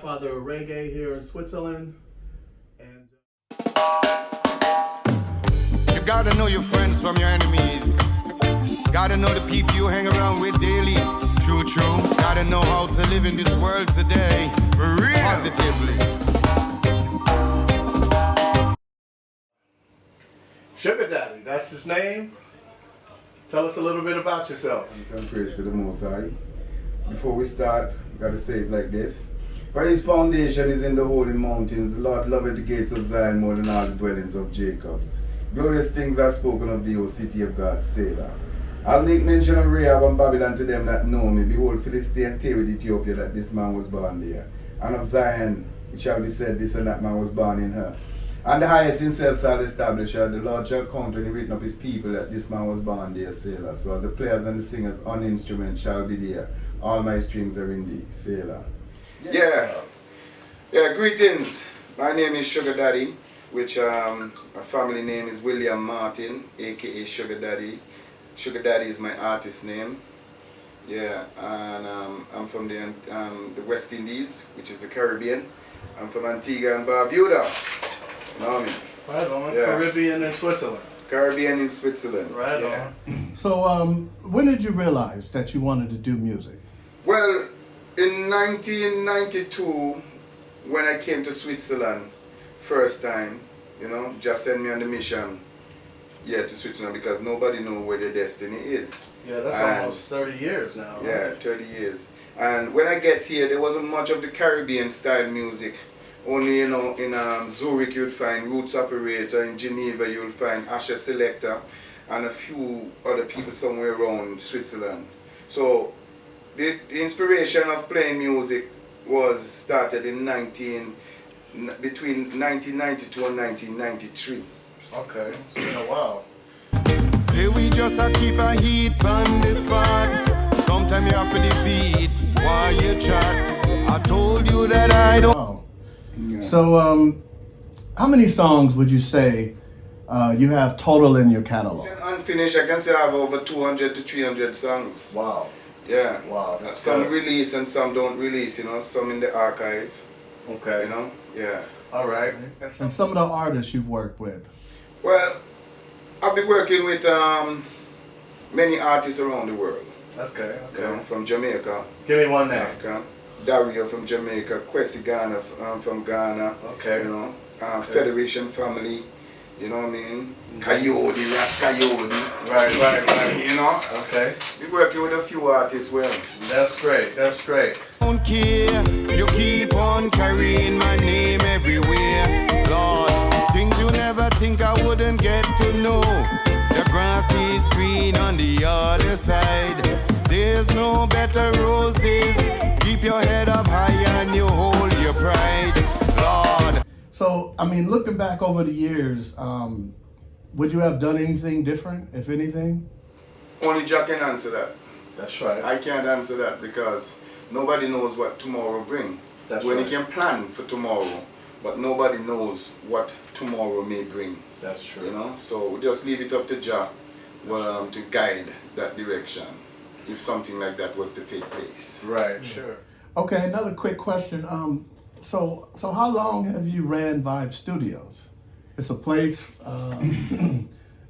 godfather of reggae here in Switzerland. And you gotta know your friends from your enemies. Gotta know the people you hang around with daily. True, true. Gotta know how to live in this world today. For real. Positively. Sugar Daddy, that's his name. Tell us a little bit about yourself. And praise to the Most High. Before we start, we gotta say it like this. For his foundation is in the holy mountains. The Lord loveth the gates of Zion more than all the dwellings of Jacob's. Glorious things are spoken of thee, O city of God, Selah. I'll make mention of Rahab and Babylon to them that know me. Behold, Philistine tale with Ethiopia that this man was born there. And of Zion it shall be said, this and that man was born in her. And the highest himself shall establish her. The Lord shall count when he written up his people that this man was born there, Selah. So as the players and the singers on instruments shall be there. All my strings are in thee, Selah. Yeah, greetings. My name is Sugar Daddy, which my family name is William Martin, aka Sugar Daddy. Sugar Daddy is my artist name. Yeah, and I'm from the West Indies, which is the Caribbean. I'm from Antigua and Barbuda. You know what I mean? Right on. Yeah. Caribbean and Switzerland. Caribbean in Switzerland. Right yeah. on. So, when did you realize that you wanted to do music? Well, in 1992, when I came to Switzerland, first time, you know, just sent me on the mission, to Switzerland because nobody knows where their destiny is. Yeah, that's almost 30 years now. Yeah, 30 years. And when I get here, there wasn't much of the Caribbean style music. Only, you know, in Zurich you'll find Roots Operator, in Geneva you'll find Asha Selector, and a few other people somewhere around Switzerland. So the inspiration of playing music was started in between 1992 and 1993. Okay, it's been a while. Say we just keep a heat on this spot. Sometimes you have to defeat while you chat. I told you that I don't. Wow. Yeah. So, how many songs would you say you have total in your catalog? Unfinished, I can say I have over 200 to 300 songs. Wow. Yeah. Wow. Some release and some don't release, you know, some in the archive. Okay. You know? Yeah. All right. And some of the artists you've worked with? Well, I've been working with many artists around the world. Okay. You know, from Jamaica. Give me one name. Africa. Dario from Jamaica, Kwesi Ghana from Ghana. Okay. You know, Federation Family. You know what I mean? Coyote, Ras Coyote. Right. You know? Okay. We're working with a few artists well. That's great. That's great. Don't care, you keep on carrying my name everywhere. Lord, things you never think I wouldn't get to know. The grass is green on the other side. There's no better roses. Keep your head up high and you hold your pride, Lord. So, I mean, looking back over the years, would you have done anything different, if anything? Only Jack can answer that. That's right. I can't answer that because nobody knows what tomorrow brings. That's when right. you can plan for tomorrow, but nobody knows what tomorrow may bring. That's true. You know, so we just leave it up to Jah to guide that direction if something like that was to take place. Right. Sure. Okay. Another quick question. So how long have you ran Vybez Studios? It's a place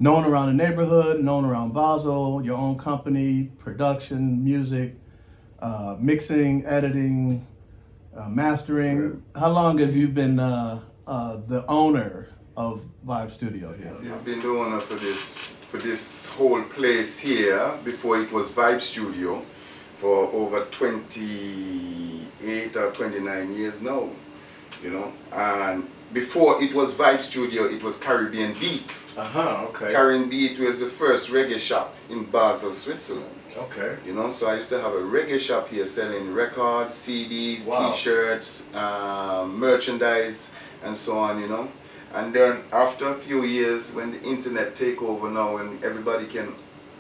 known around the neighborhood, known around Basel, your own company, production, music, mixing, editing, mastering. Right. How long have you been the owner of Vybez Studio here? I've been the owner for this whole place here before it was Vybez Studio for over 28 or 29 years now, you know. And before it was Vybez Studio, it was Caribbean Beat. Okay. Caribbean Beat was the first reggae shop in Basel, Switzerland. Okay. You know, so I used to have a reggae shop here selling records, CDs, wow. T-shirts, merchandise, and so on, you know. And then after a few years, when the internet take over now, and everybody can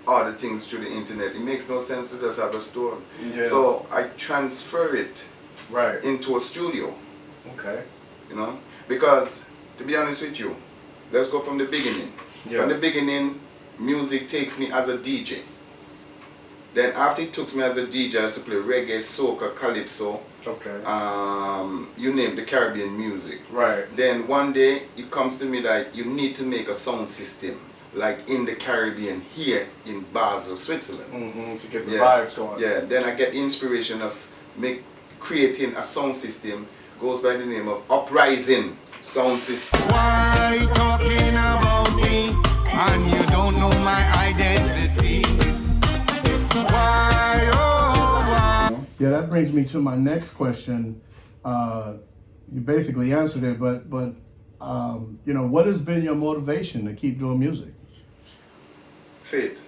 order things through the internet, it makes no sense to just have a store. Yeah. So I transfer it right into a studio. Okay. You know, because to be honest with you, let's go from the beginning. Yeah. From the beginning, music takes me as a DJ. Then after it took me as a DJ, I used to play reggae, soca, calypso, Okay. You name the Caribbean music. Right. Then one day it comes to me that you need to make a sound system like in the Caribbean here in Basel, Switzerland. To get the vibes going. Yeah. Then I get the inspiration of creating a sound system. Goes by the name of Uprising Sound System. Why talking about me and you don't know my identity? Why, oh, why? Yeah, that brings me to my next question. You basically answered it, but you know, what has been your motivation to keep doing music? Faith.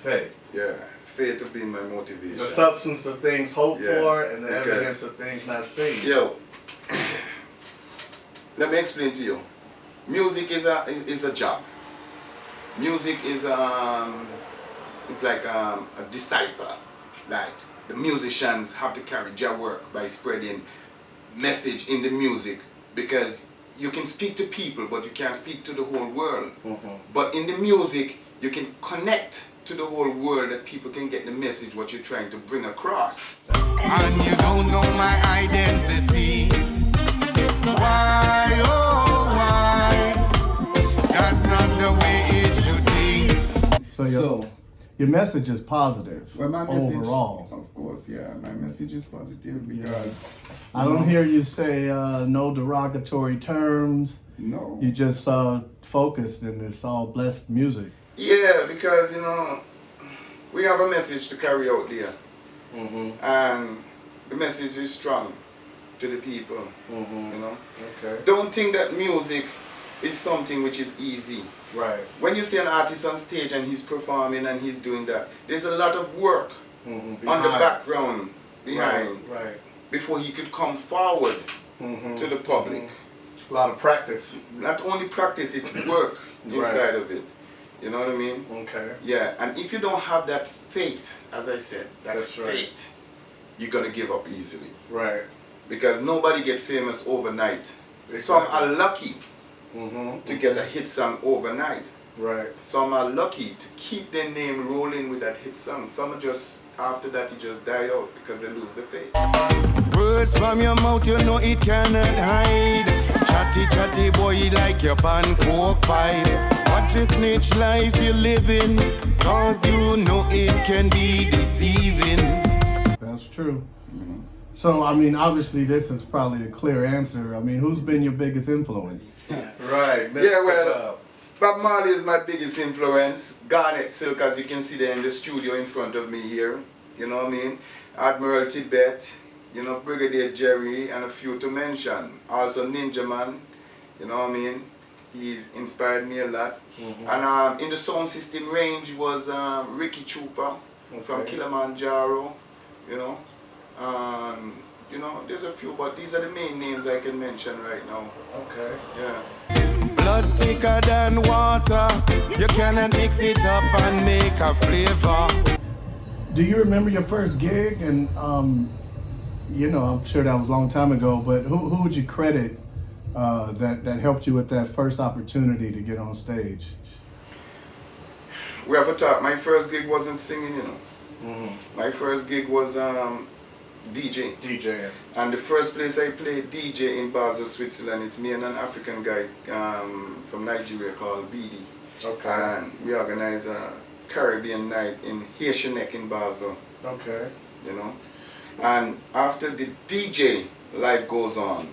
Faith. Yeah. Faith has been my motivation. The substance of things hoped Yeah, for and the because- evidence of things not seen. Yo, let me explain to you. Music is a job. Music is like a disciple. Like the musicians have to carry their work by spreading message in the music, because you can speak to people but you can't speak to the whole world. But in the music you can connect to the whole world, that people can get the message what you're trying to bring across. And you don't know my identity. Why, oh, why? That's not the way it should be. So your message is positive Well, my message, overall. of course, yeah, my message is positive because I don't hear you say no derogatory terms. no, You just focused and it's all blessed music. Yeah, because you know, we have a message to carry out there, and the message is strong to the people. You know, Okay. don't think that music is something which is easy. Right. When you see an artist on stage and he's performing and he's doing that, there's a lot of work on the background behind Right. before he could come forward to the public. A lot of practice. Not only practice, it's work inside of it. You know what I mean? Okay. Yeah, and if you don't have that faith, as I said, that That's right. faith, you're gonna give up easily. Right. Because nobody get famous overnight. Some Exactly. are lucky to get a hit song overnight. Right. Some are lucky to keep their name rolling with that hit song. Some are just, after that, it just died out because they lose the faith. Words from your mouth, you know it cannot hide. Chatty, chatty boy, like your pan coke pipe. What is snitch life you living? Cause you know it can be deceiving. That's true. So, I mean, obviously this is probably a clear answer. I mean, who's been your biggest influence? Right. Yeah, well, Bob Marley is my biggest influence. Garnet Silk, as you can see there in the studio in front of me here. You know what I mean? Admiral Tibet, you know, Brigadier Jerry, and a few to mention. Also Ninja Man, you know what I mean? He's inspired me a lot. And in the sound system range was Ricky Chupa from Kilimanjaro, you know. You know, there's a few, but these are the main names I can mention right now. Okay. Yeah. Blood thicker than water. You cannot mix it up and make a flavor. Do you remember your first gig? And, you know, I'm sure that was a long time ago, but who would you credit that helped you with that first opportunity to get on stage? We have to talk. My first gig wasn't singing, you know. My first gig was DJ. DJing. And the first place I played DJ in Basel, Switzerland, it's me and an African guy from Nigeria called BD. Okay. And we organized a Caribbean night in Haitianek in Basel, Okay. you know. And after the DJ, life goes on.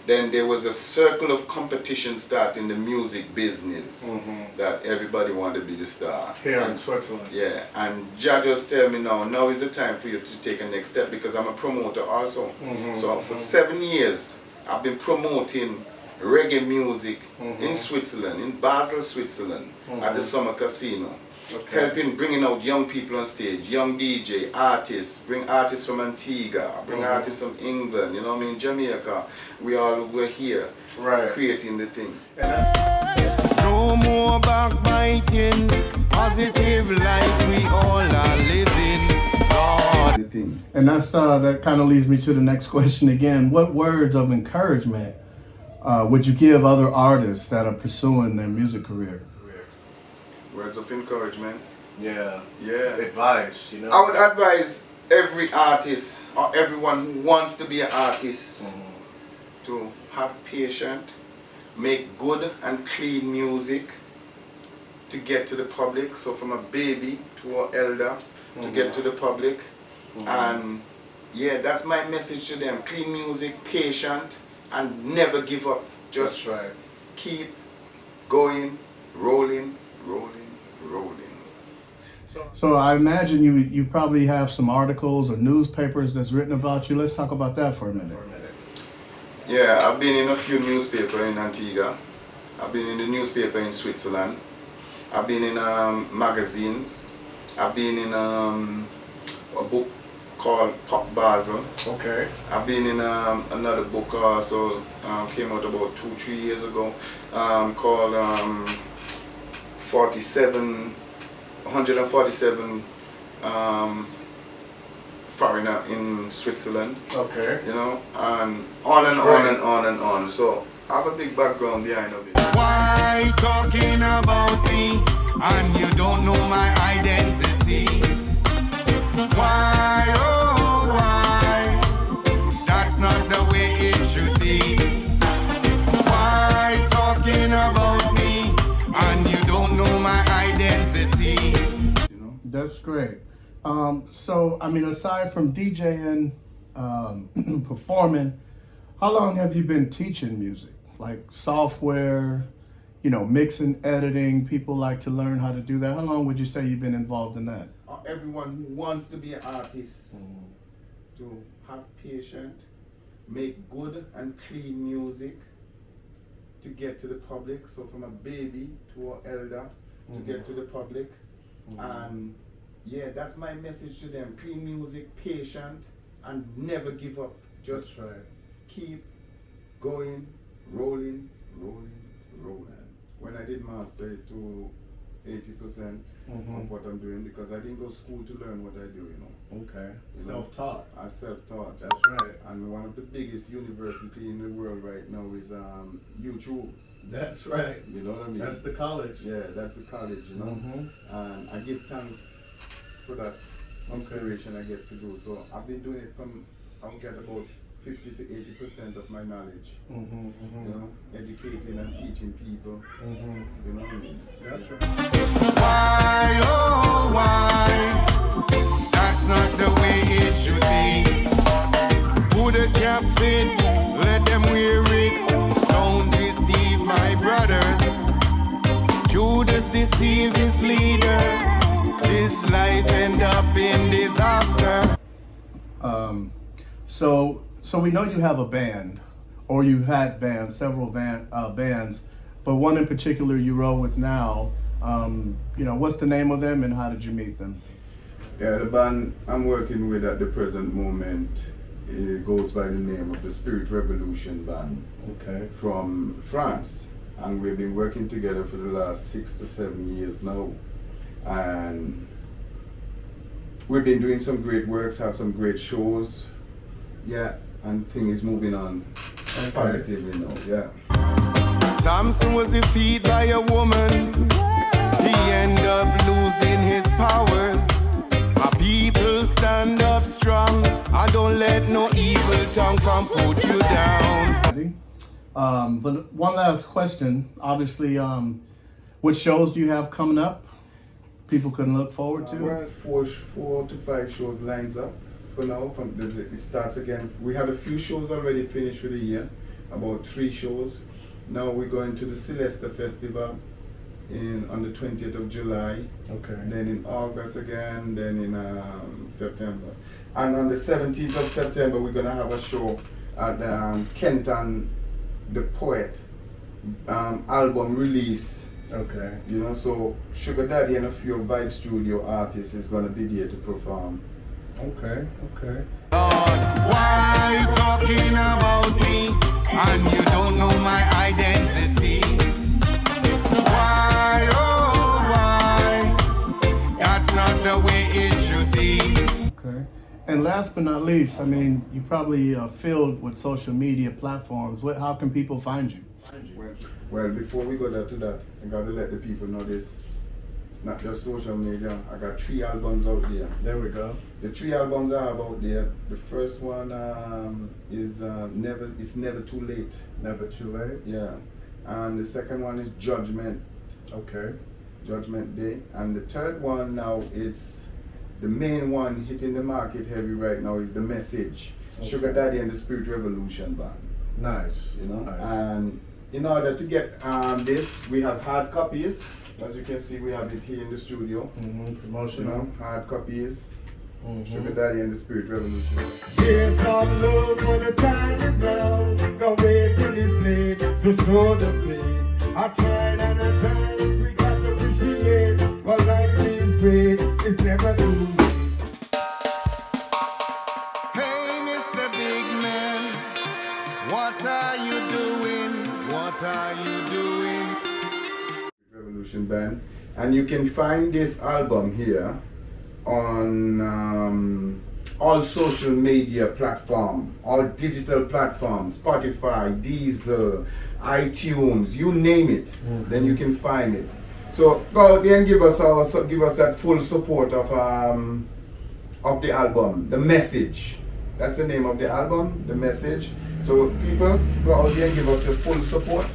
Then there was a circle of competition start in the music business that everybody wanted to be the star. Here in And- Switzerland. Yeah, and Jah just tell me now is the time for you to take a next step, because I'm a promoter also. So for 7 years, I've been promoting reggae music in Switzerland, in Basel, Switzerland, at the Summer Casino. Okay. Helping, bringing out young people on stage, young DJ, artists, bring artists from Antigua, bring artists from England, you know what I mean, Jamaica. We all were here creating the thing. No more backbiting. Positive life we all are living. Lord. the thing. And that's that kind of leads me to the next question again. What words of encouragement would you give other artists that are pursuing their music career? Words of encouragement. Yeah. Yeah. Advice, you know. I would advise every artist or everyone who wants to be an artist to have patience, make good and clean music to get to the public. So from a baby to an elder to get to the public. And yeah, that's my message to them. Clean music, patient, and never give up. Just That's right. keep going, rolling, rolling, rolling. So I imagine you probably have some articles or newspapers that's written about you. Let's talk about that for a minute. Yeah, I've been in a few newspapers in Antigua. I've been in the newspaper in Switzerland. I've been in magazines. I've been in a book called Basel. Okay. I've been in another book also, came out about 2-3 years ago, called 147 foreigner in Switzerland. Okay. You know, and on and on and on and on. So I have a big background behind of it. Why talking about me and you don't know my identity? Why, oh why? That's not the way it should be. Why talking about me and you don't know my identity? You know? That's great. So, I mean, aside from DJing, performing, how long have you been teaching music? Like software, you know, mixing, editing, people like to learn how to do that. How long would you say you've been involved in that? Everyone who wants to be an artist to have patience, make good and clean music to get to the public. So from a baby to an elder to get to the public. And yeah, that's my message to them. Clean music, patient, and never give up. Just That's right. keep going, rolling, rolling, rolling. When I did master it to 80% of what I'm doing, because I didn't go to school to learn what I do, you know. Okay. You know, Self-taught. I self-taught. That's right. And one of the biggest university in the world right now is YouTube. That's right. You know what I mean? That's the college. Yeah, that's the college, you know. And I give thanks for that inspiration I get to do. So I've been doing it from, I'll get about 50 to 80% of my knowledge. You know, educating and teaching people. You know what I mean? That's Yeah. right. Why, oh why? That's not the way it should be. Put a cap fit, let them wear it. Don't deceive my brothers. Judas deceived his leader. This life end up in disaster. So we know you have a band, or you had bands, several bands, but one in particular you roll with now. You know, what's the name of them and how did you meet them? Yeah, the band I'm working with at the present moment, it goes by the name of the Spirit Revolution Band. Okay. From France, and we've been working together for the last 6 to 7 years now, and we've been doing some great works, have some great shows, yeah, and things is moving on positively now, yeah. Samson was defeated by a woman. He ended up losing his powers. My people stand up strong. I don't let no evil tongue come put you down. But one last question. Obviously, what shows do you have coming up? People can look forward to. Well, 4 to 5 shows lines up for now. From it starts again. We had a few shows already finished for the year, about 3 shows. Now we're going to the Celesta Festival on the 20th of July. Okay. Then in August again. Then in September. And on the 17th of September, we're gonna have a show at Kenton, the Poet album release. Okay. You know, so Sugar Daddy and a few Vybez Studio artists is gonna be there to perform. Okay. Okay. Lord, why talking about me and you don't know my identity? Why, oh why? That's not the way it should be. Okay. And last but not least, I mean, you probably filled with social media platforms. How can people find you? Well, before we go to that, I gotta let the people know this. It's not just social media. I got 3 albums out there. There we go. The 3 albums I have out there. The first one is It's Never Too Late. Never too late. Yeah. And the second one is Judgment. Okay. Judgment Day. And the third one now, it's the main one hitting the market heavy right now is The Message. Okay. Sugar Daddy and the Spirit Revolution band. Nice. You know? Nice. And in order to get this, we have hard copies. As you can see, we have it here in the studio. You Promotional. know, hard copies. Sugar Daddy and the Spirit Revolution. Give some love when the time is now. Don't wait till it's late to show the play. I tried and I tried, we got to appreciate. But life is great, it's never too late. Hey, Mr. Big Man, what are you doing? What are you doing? Revolution band. And you can find this album here on all social media platforms, all digital platforms, Spotify, Deezer, iTunes, you name it, then you can find it. So go out there and give us that full support of the album, The Message. That's the name of the album, The Message. So people, go out there and give us your full support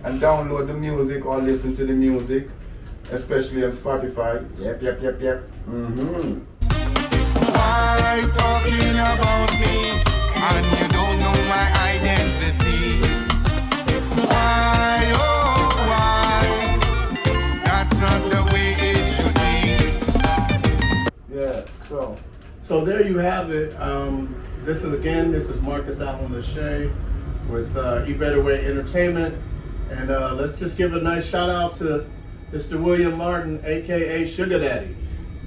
and download the music or listen to the music, especially on Spotify. Yep. Why talking about me and you don't know my identity? Why, oh why? That's not the way it should be. Yeah, So there you have it. This is Marcus Allen Lasha with Ebetterway Entertainment. And let's just give a nice shout out to Mr. William Martin, aka Sugar Daddy.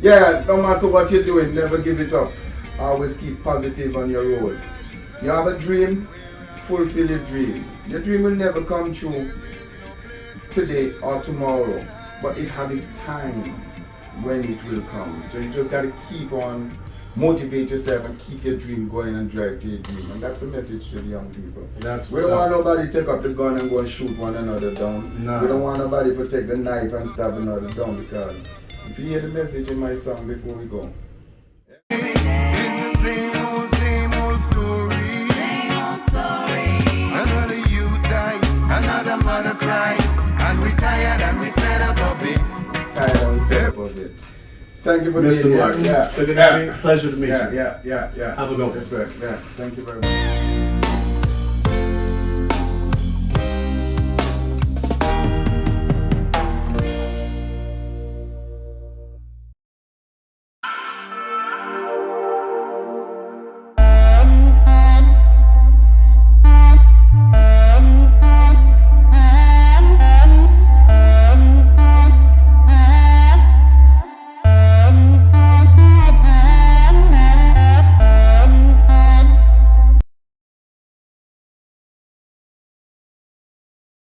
yeah, no matter what you're doing, never give it up. Always keep positive on your road. You have a dream, fulfill your dream. Your dream will never come true today or tomorrow, but it has its time when it will come. So you just gotta keep on, motivate yourself and keep your dream going and drive to your dream. And that's the message to the young people. That's We don't want nobody to take up the gun and go and shoot one another down. No. We don't want nobody to take the knife and stab another down, because if you hear the message in my song before we go. It's the same old story. Another youth died, another mother cried, and we tired and we fed up of it. Tired and fed up of it. Thank you for being Mr. here. Martin, Yeah. Sugar Daddy, pleasure to meet you. Yeah. Have a good one. That's right. Yeah. Thank you very much.